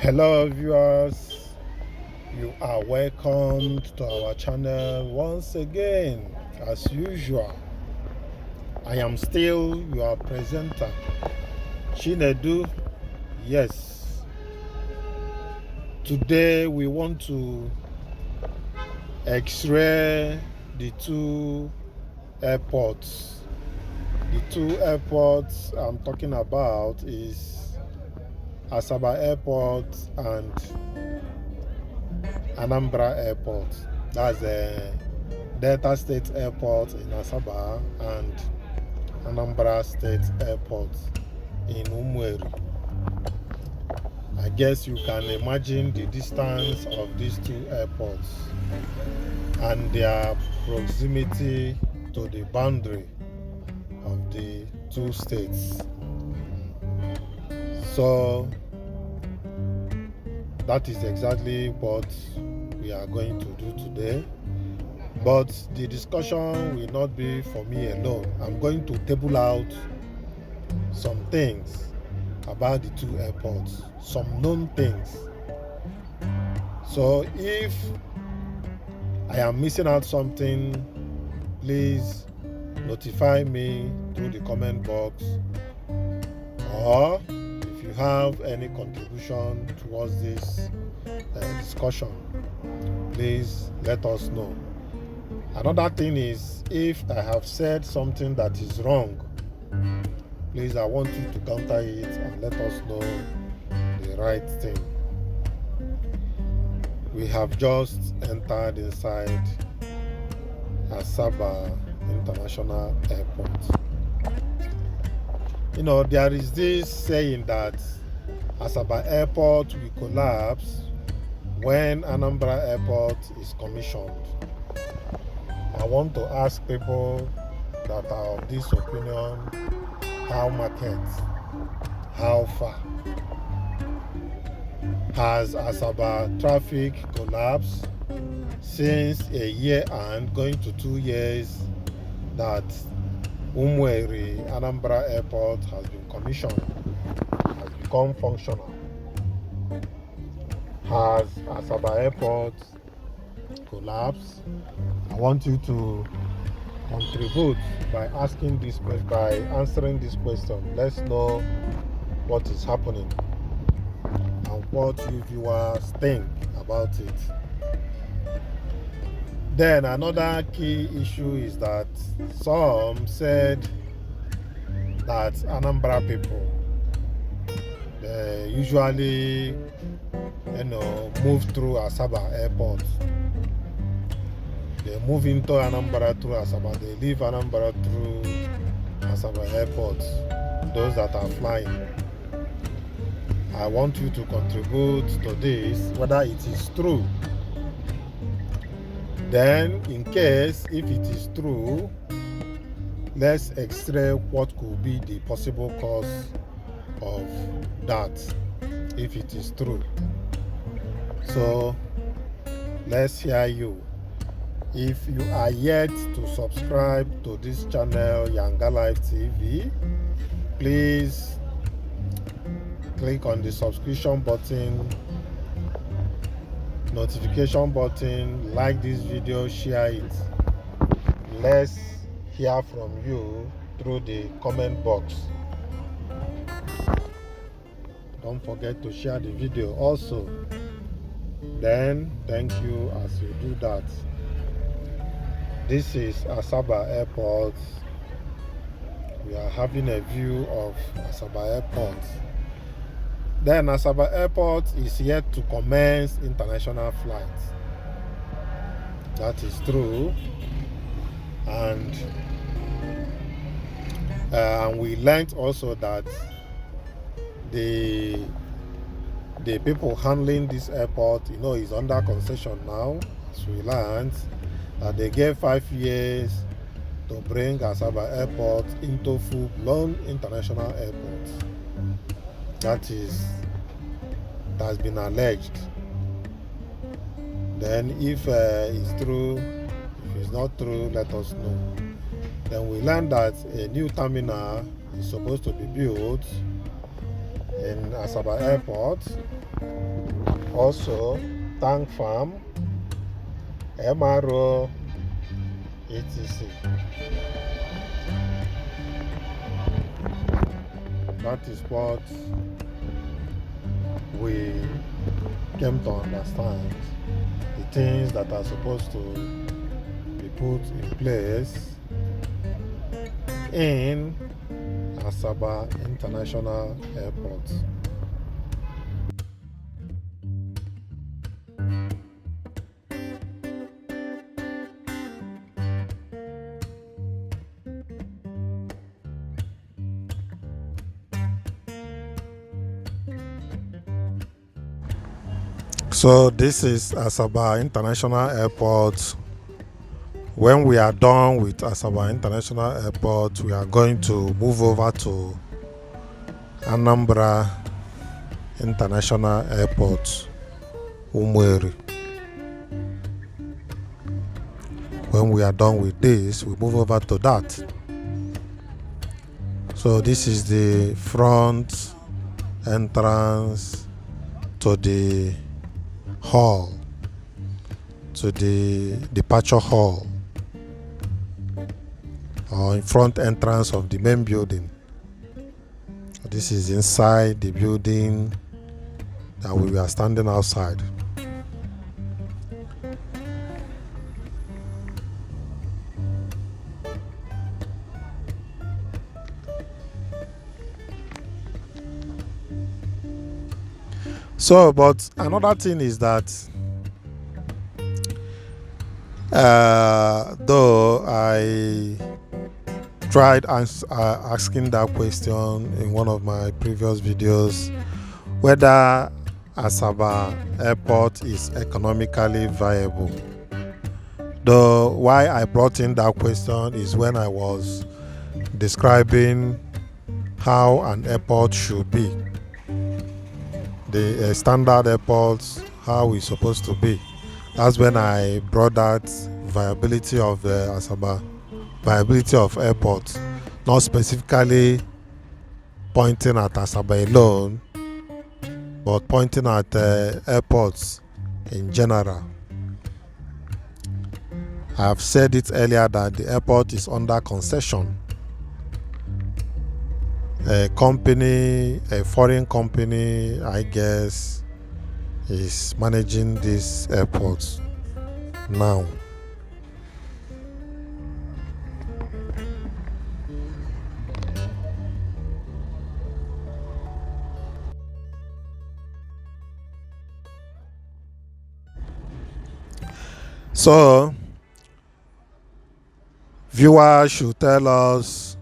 Hello viewers, you are welcomed to our channel once again. As usual, I am still your presenter, Chinedu. Yes, today we want to x-ray the two airports. The two airports I'm talking about is Asaba Airport and Anambra Airport. That's a Delta State Airport in Asaba and Anambra State Airport in Umueri. I guess you can imagine the distance of these two airports and their proximity to the boundary of the two states. So that is exactly what we are going to do today. But the discussion will not be for me alone. I'm going to table out some things about the two airports, some known things. So if I am missing out something, please notify me through the comment box, or if you have any contribution towards this discussion, please let us know. Another thing is, if I have said something that is wrong, please, I want you to counter it and let us know the right thing. We have just entered inside Asaba International Airport. You know, there is this saying that Asaba Airport will collapse when Anambra Airport is commissioned. I want to ask people that are of this opinion, how markets, how far? Has Asaba traffic collapsed since a year and going to 2 years that Umueri Anambra Airport has been commissioned, has become functional? Has Asaba Airport collapsed? I want you to contribute by answering this question. Let's know what is happening and what you viewers think about it. Then another key issue is that some said that Anambra people, they usually move through Asaba Airport. They move into Anambra through Asaba. They leave Anambra through Asaba Airport. Those that are flying. I want you to contribute to this, whether it is true. Then, in case if it is true, let's x-ray what could be the possible cause of that, if it is true. So, let's hear you. If you are yet to subscribe to this channel, YangaLife TV, please click on the subscription button, notification button, like this video, share it. Let's hear from you through the comment box. Don't forget to share the video also. Then thank you as you do that. This is Asaba Airport. We are having a view of Asaba Airport. Then Asaba Airport is yet to commence international flights. That is true. And we learned also that the people handling this airport, is under concession now, as we learned. They gave 5 years to bring Asaba Airport into full-blown international airport. That has been alleged. Then if it's true, if it's not true, let us know. Then we learned that a new terminal is supposed to be built in Asaba Airport, also tank farm, MRO, etc. That is what we came to understand, the things that are supposed to be put in place in Asaba International Airport. So this is Asaba International Airport. When we are done with Asaba International Airport, we are going to move over to Anambra International Airport, Umweri. When we are done with this, we move over to that. So this is the front entrance to the hall, to the departure hall, or in front entrance of the main building. This is inside the building that we are standing outside. So, but another thing is that though I tried asking that question in one of my previous videos, whether Asaba Airport is economically viable. Though why I brought in that question is when I was describing how an airport should be, the standard airports, how it's supposed to be. That's when I brought that viability of Asaba, viability of airports, not specifically pointing at Asaba alone, but pointing at airports in general. I have said it earlier that the airport is under concession. A company, a foreign company, I guess, is managing this airport now. So, viewers should tell us,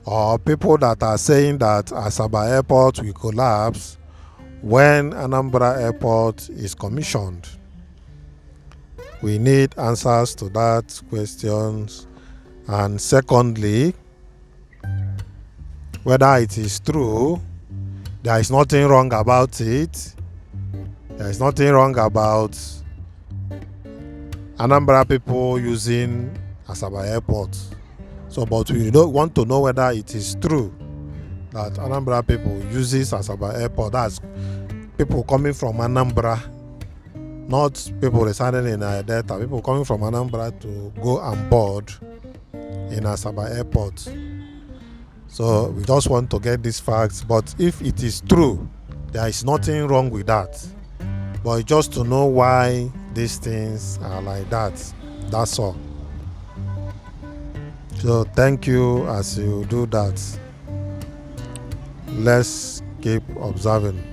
or people that are saying that Asaba Airport will collapse when Anambra Airport is commissioned. We need answers to that questions. And secondly, whether it is true, there is nothing wrong about it. There is nothing wrong about Anambra people using Asaba Airport. So, but we don't want to know whether it is true that Anambra people uses Asaba Airport. That's people coming from Anambra, not people residing in Delta. People coming from Anambra to go on board in Asaba Airport. So we just want to get these facts. But if it is true, there is nothing wrong with that. But just to know why these things are like that. That's all. So thank you as you do that. Let's keep observing.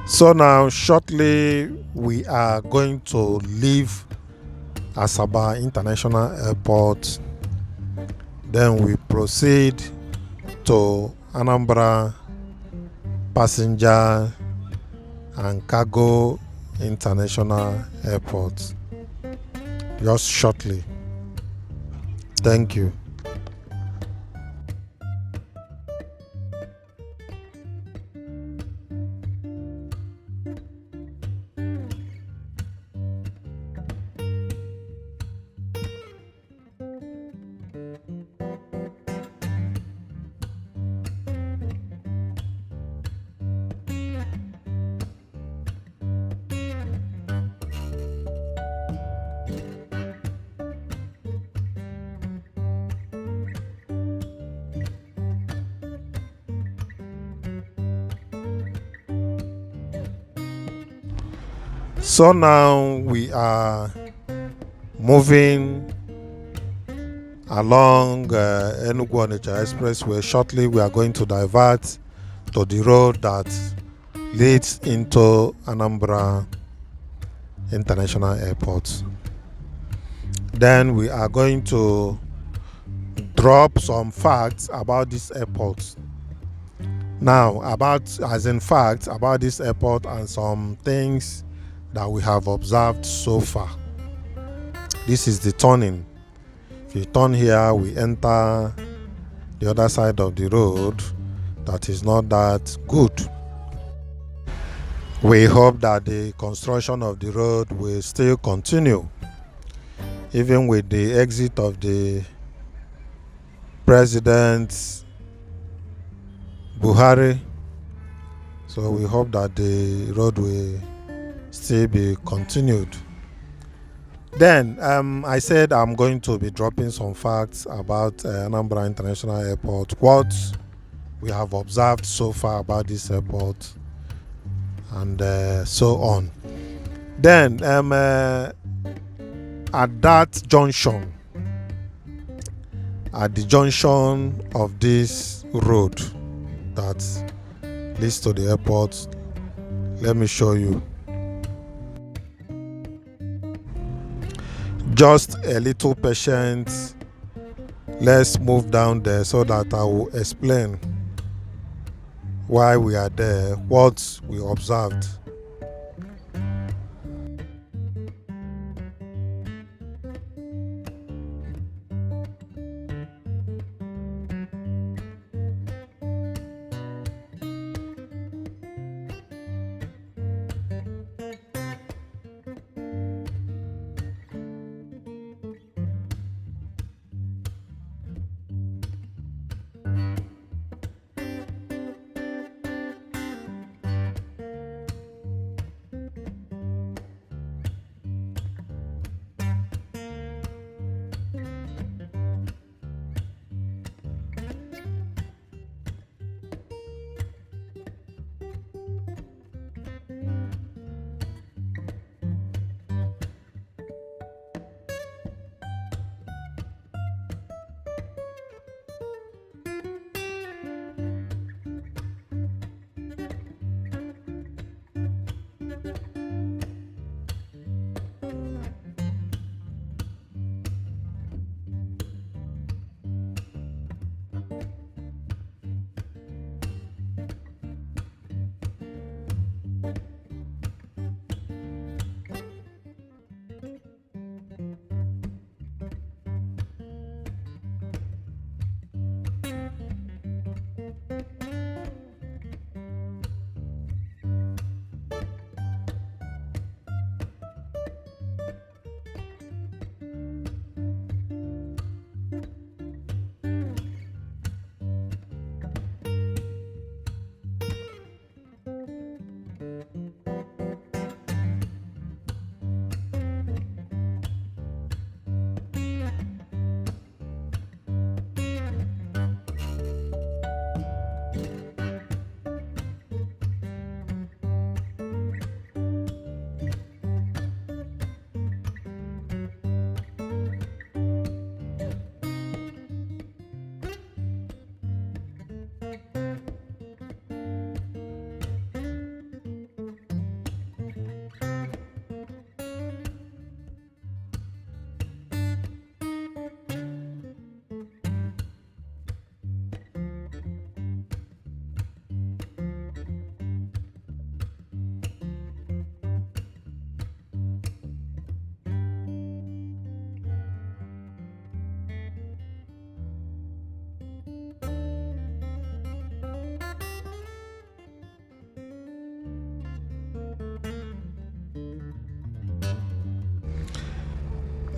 So now, shortly, we are going to leave Asaba International Airport. Then we proceed to Anambra Passenger and Cargo International Airport. Just shortly. Thank you. So now we are moving along Enugu Onitsha Expressway. Shortly, we are going to divert to the road that leads into Anambra International Airport. Then we are going to drop some facts about this airport. Now, about this airport and some things that we have observed so far. This is the turning. If you turn here, we enter the other side of the road that is not that good. We hope that the construction of the road will still continue, even with the exit of the President Buhari. So we hope that the road will still be continued. Then I said I'm going to be dropping some facts about Anambra International Airport, what we have observed so far about this airport, and so on. Then at that junction, at the junction of this road that leads to the airport, let me show you. Just a little patience. Let's move down there so that I will explain why we are there, what we observed.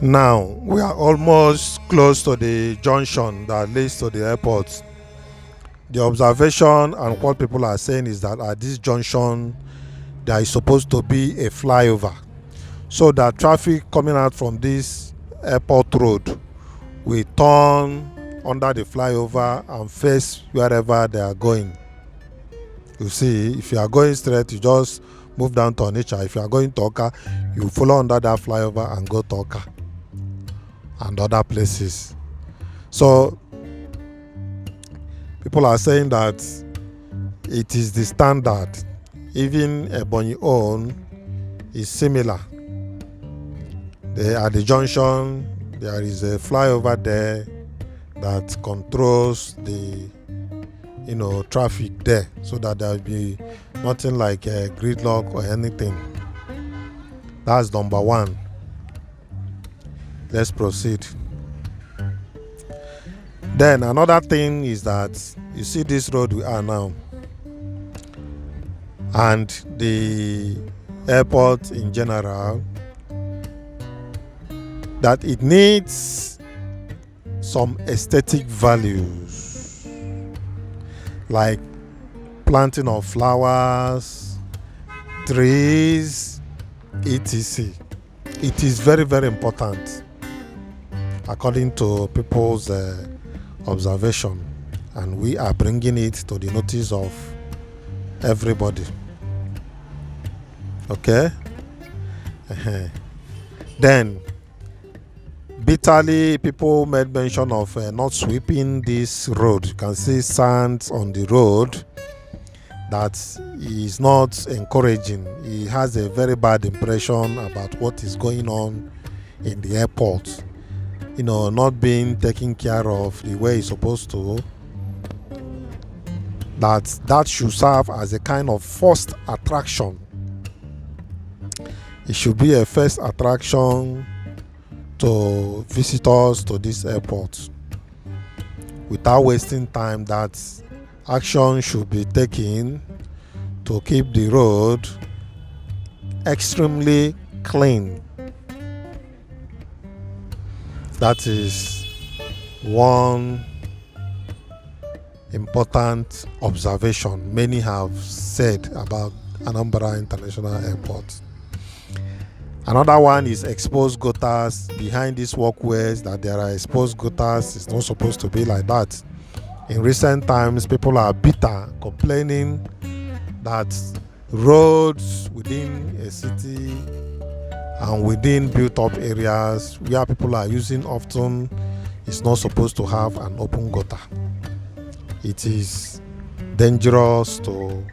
Now we are almost close to the junction that leads to the airport. The observation and what people are saying is that at this junction there is supposed to be a flyover, so that traffic coming out from this airport road will turn under the flyover and face wherever they are going. You see, if you are going straight, you just move down to Onitsha. If you are going to Oka, you follow under that flyover and go to Oka and other places. So people are saying that it is the standard. Even Ebonyi own is similar. At the junction, there is a flyover there that controls the traffic there, so that there will be nothing like a gridlock or anything. That's number one. Let's proceed. Then another thing is that you see this road we are now, and the airport in general, that it needs some aesthetic values, like planting of flowers, trees, etc. It is very, very important according to people's observation, and we are bringing it to the notice of everybody. Okay. Then bitterly people made mention of not sweeping this road. You can see sand on the road. That is not encouraging. It has a very bad impression about what is going on in the airport, not being taken care of the way it's supposed to. That should serve as a kind of first attraction. It should be a first attraction to visitors to this airport. Without wasting time, that action should be taken to keep the road extremely clean. That is one important observation many have said about Anambra International Airport. Another one is exposed gutters behind these walkways. That there are exposed gutters. It's not supposed to be like that. In recent times, people are bitter, complaining that roads within a city and within built-up areas where people are using often is not supposed to have an open gutter. It is dangerous to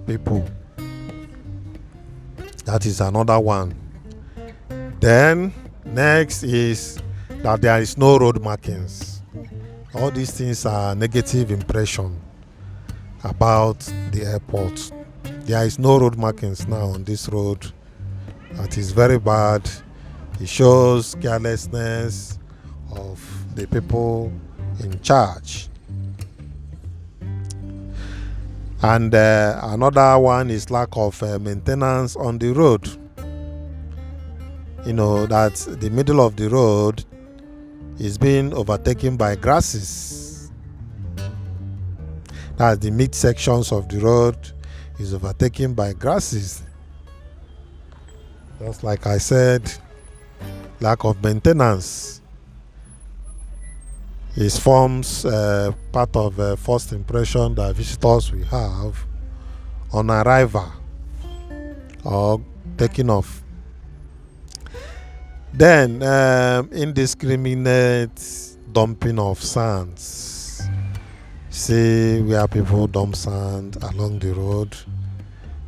people. That is another one. Then next is that there is no road markings. All these things are negative impression about the airport. There is no road markings now on this road. That is very bad. It shows carelessness of the people in charge. And another one is lack of maintenance on the road. That the middle of the road is being overtaken by grasses. That the mid sections of the road is overtaken by grasses. Just like I said, lack of maintenance forms part of first impression that visitors will have on arrival or taking off. Then indiscriminate dumping of sands. See where people dump sand along the road.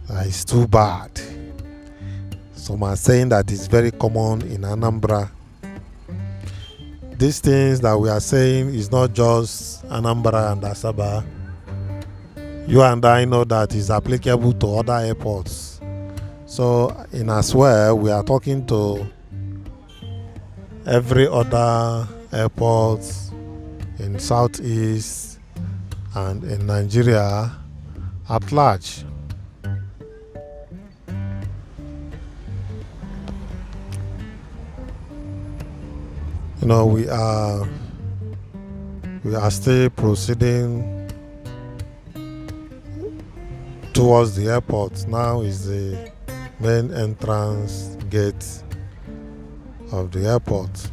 It's too bad. Some are saying that it's very common in Anambra. These things that we are saying is not just Anambra and Asaba. You and I know that is applicable to other airports. So in as well, we are talking to every other airport in Southeast and in Nigeria at large. We are still proceeding towards the airport. Now is the main entrance gate of the airport.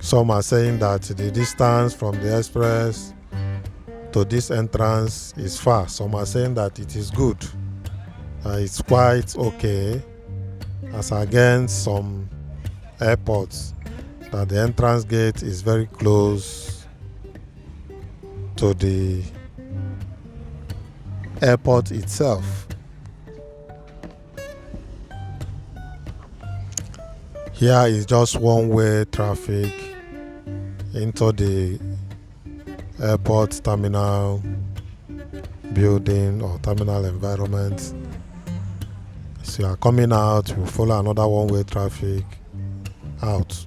Some are saying that the distance from the express to this entrance is far. Some are saying that it is good. It's quite okay, as against some airports that the entrance gate is very close to the airport itself. Here is just one-way traffic into the airport terminal building or terminal environment. So you are coming out, you follow another one-way traffic out.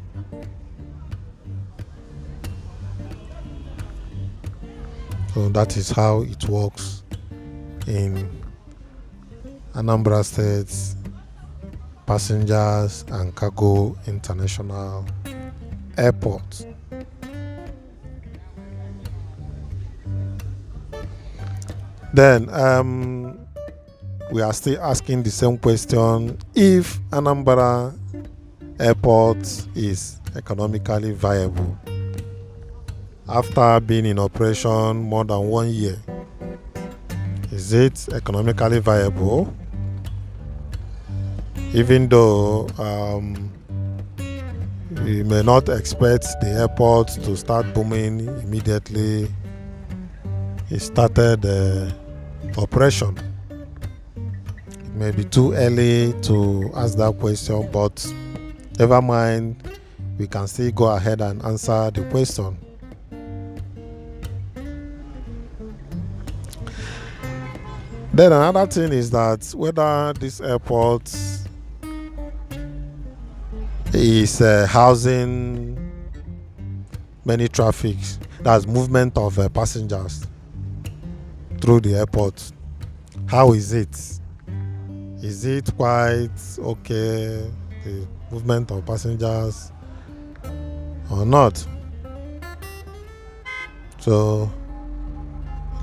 So that is how it works in Anambra State's Passengers and Cargo International Airport. Then we are still asking the same question: if Anambra Airport is economically viable after being in operation more than 1 year, is it economically viable? Even though we may not expect the airport to start booming immediately it started operation. It may be too early to ask that question, but never mind, we can still go ahead and answer the question. Then another thing is that whether this airport is housing many traffic, that's movement of passengers through the airport. How is it? Is it quite okay, the movement of passengers, or not? So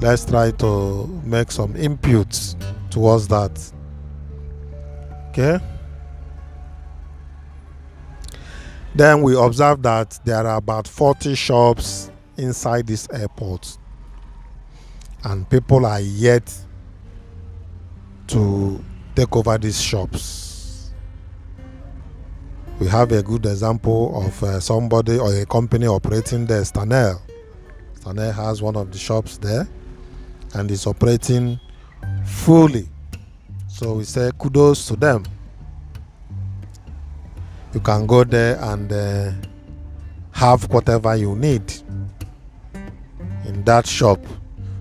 let's try to make some inputs towards that. Okay? Then we observe that there are about 40 shops inside this airport, and people are yet to take over these shops. We have a good example of somebody or a company operating there, Stanel. Stanel has one of the shops there and is operating fully. So we say kudos to them. You can go there and have whatever you need in that shop.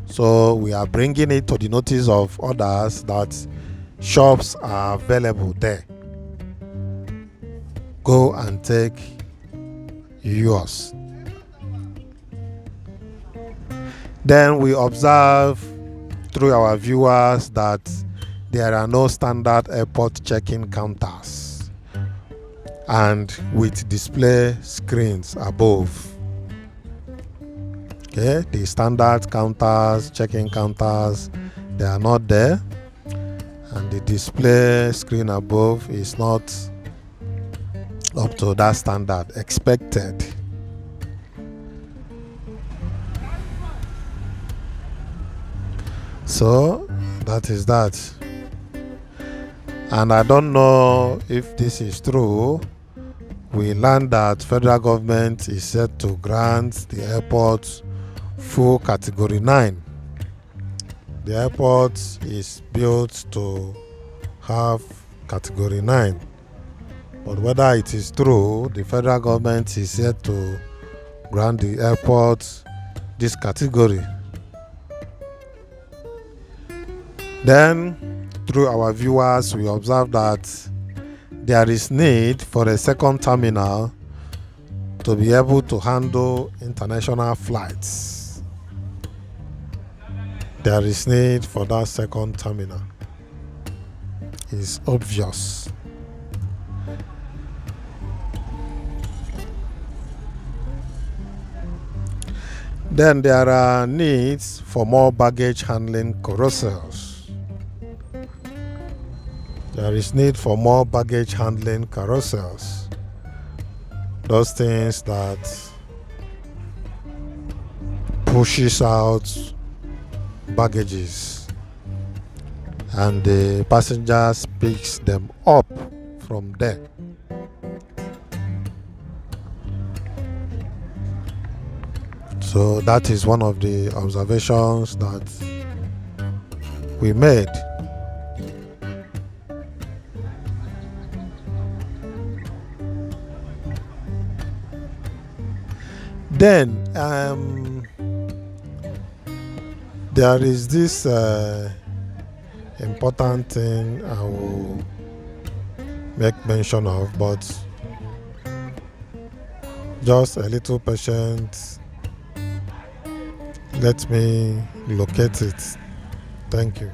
So we are bringing it to the notice of others that shops are available there. Go and take yours. Then we observe through our viewers that there are no standard airport check-in counters and with display screens above. Okay, the standard counters, check-in counters, they are not there, and the display screen above is not up to that standard expected. So that is that. And I don't know if this is true. We learned that federal government is set to grant the airport full category 9. The airport is built to have category 9. But whether it is true, the federal government is set to grant the airport this category. Then, through our viewers, we observe that there is need for a second terminal to be able to handle international flights. There is need for that second terminal. It's obvious. Then there are needs for more baggage handling carousels. There is need for more baggage handling carousels. Those things that pushes out baggages and the passengers picks them up from there. So that is one of the observations that we made. Then there is this important thing I will make mention of, but just a little patience. Let me locate it. Thank you.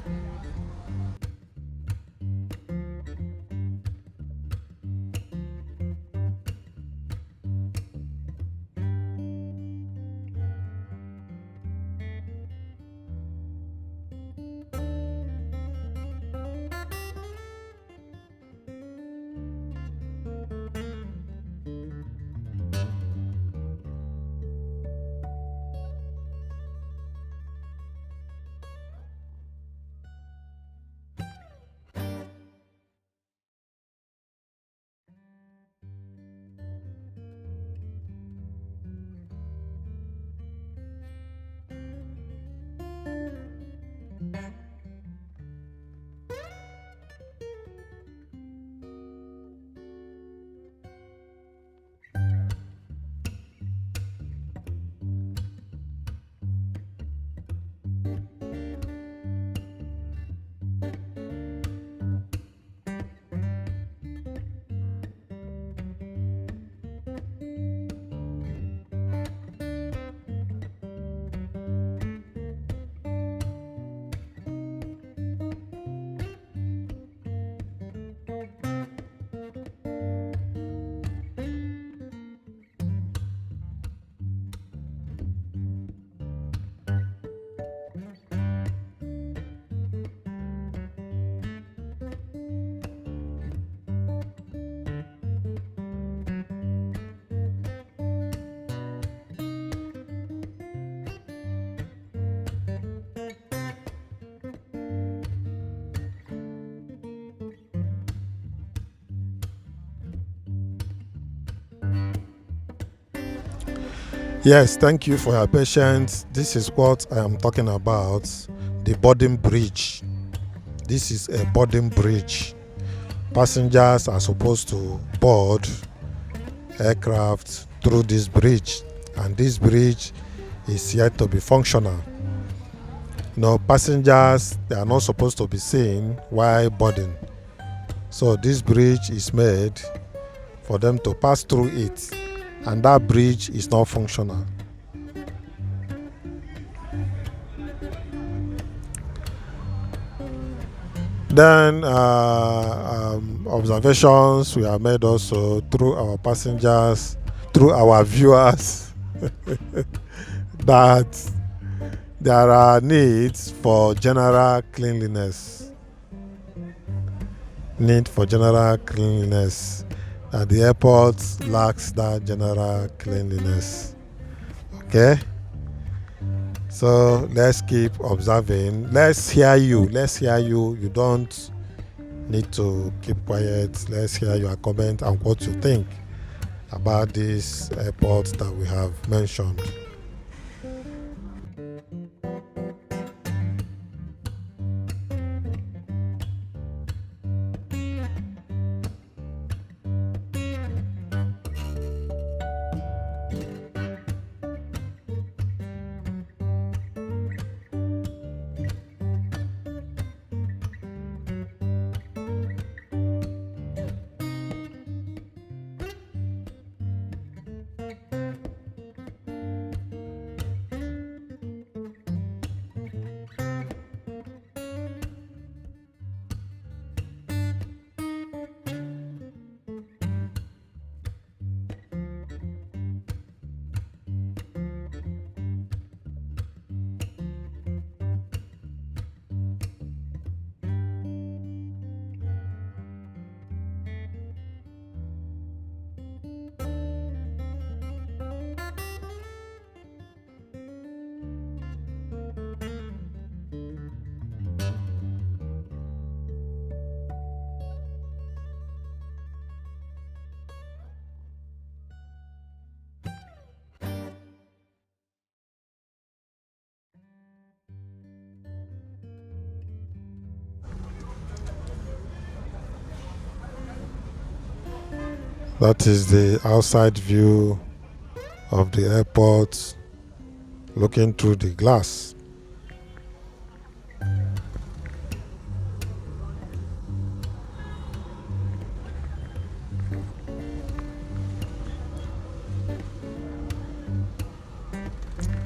Yes, thank you for your patience. This is what I am talking about, the boarding bridge. This is a boarding bridge. Passengers are supposed to board aircraft through this bridge, and this bridge is yet to be functional. Passengers, they are not supposed to be seen while boarding. So this bridge is made for them to pass through it, and that bridge is not functional. Then observations we have made also through our passengers, through our viewers, that there are needs for general cleanliness. Need for general cleanliness. The airport lacks that general cleanliness. Okay? So let's keep observing. Let's hear you. You don't need to keep quiet. Let's hear your comment and what you think about this airport that we have mentioned. That is the outside view of the airport looking through the glass.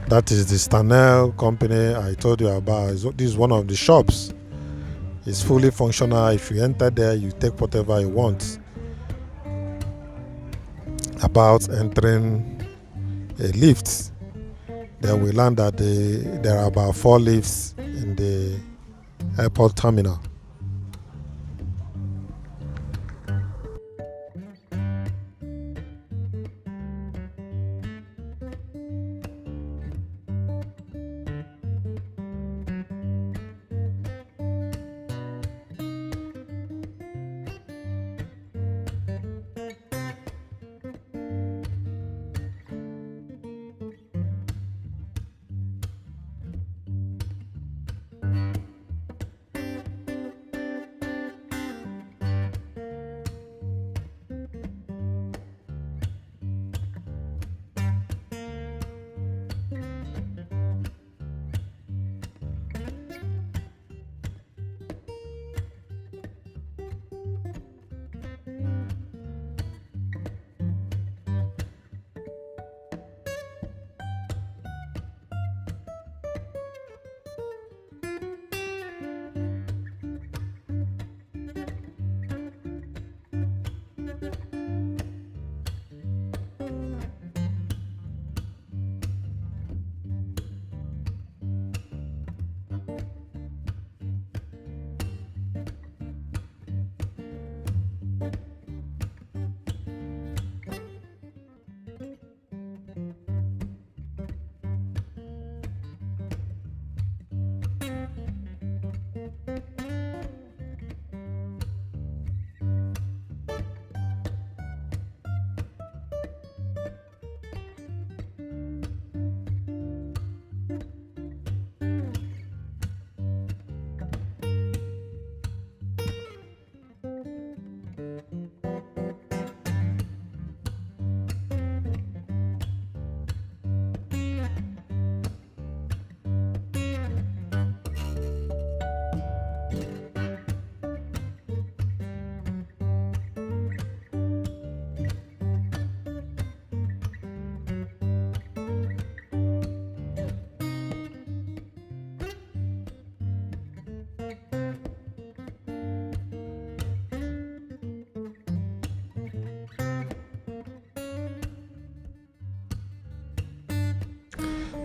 That is the Stanel company I told you about. This is one of the shops. It's fully functional. If you enter there, you take whatever you want. About entering a lift, then we learned that there are about 4 lifts in the airport terminal.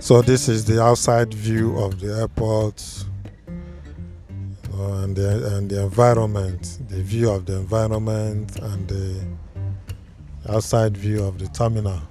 So this is the outside view of the airport, and the environment, the view of the environment, and the outside view of the terminal.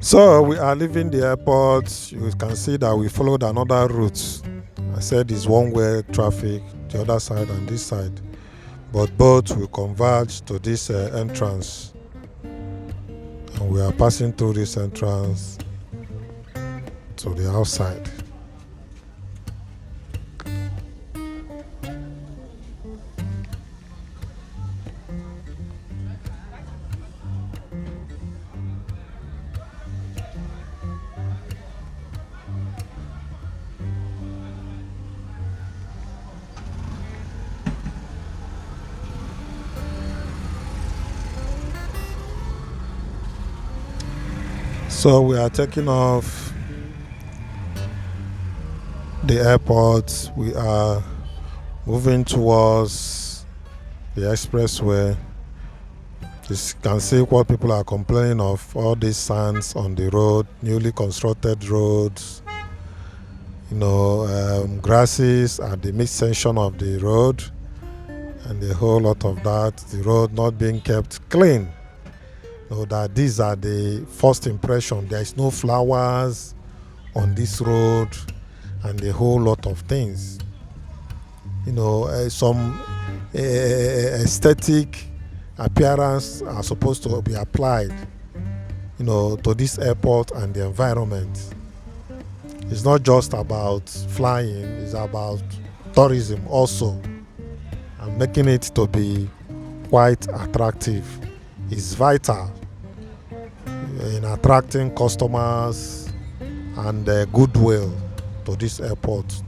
So we are leaving the airport. You can see that we followed another route. I said it's one-way traffic, the other side and this side, but both will converge to this entrance, and we are passing through this entrance to the outside. So we are taking off the airport. We are moving towards the expressway. You can see what people are complaining of, all these sands on the road, newly constructed roads, grasses at the mid-section of the road, and a whole lot of that. The road not being kept clean. That these are the first impression. There is no flowers on this road, and a whole lot of things. Some aesthetic appearance are supposed to be applied, to this airport and the environment. It's not just about flying, it's about tourism also, and making it to be quite attractive is vital in attracting customers and goodwill to this airport.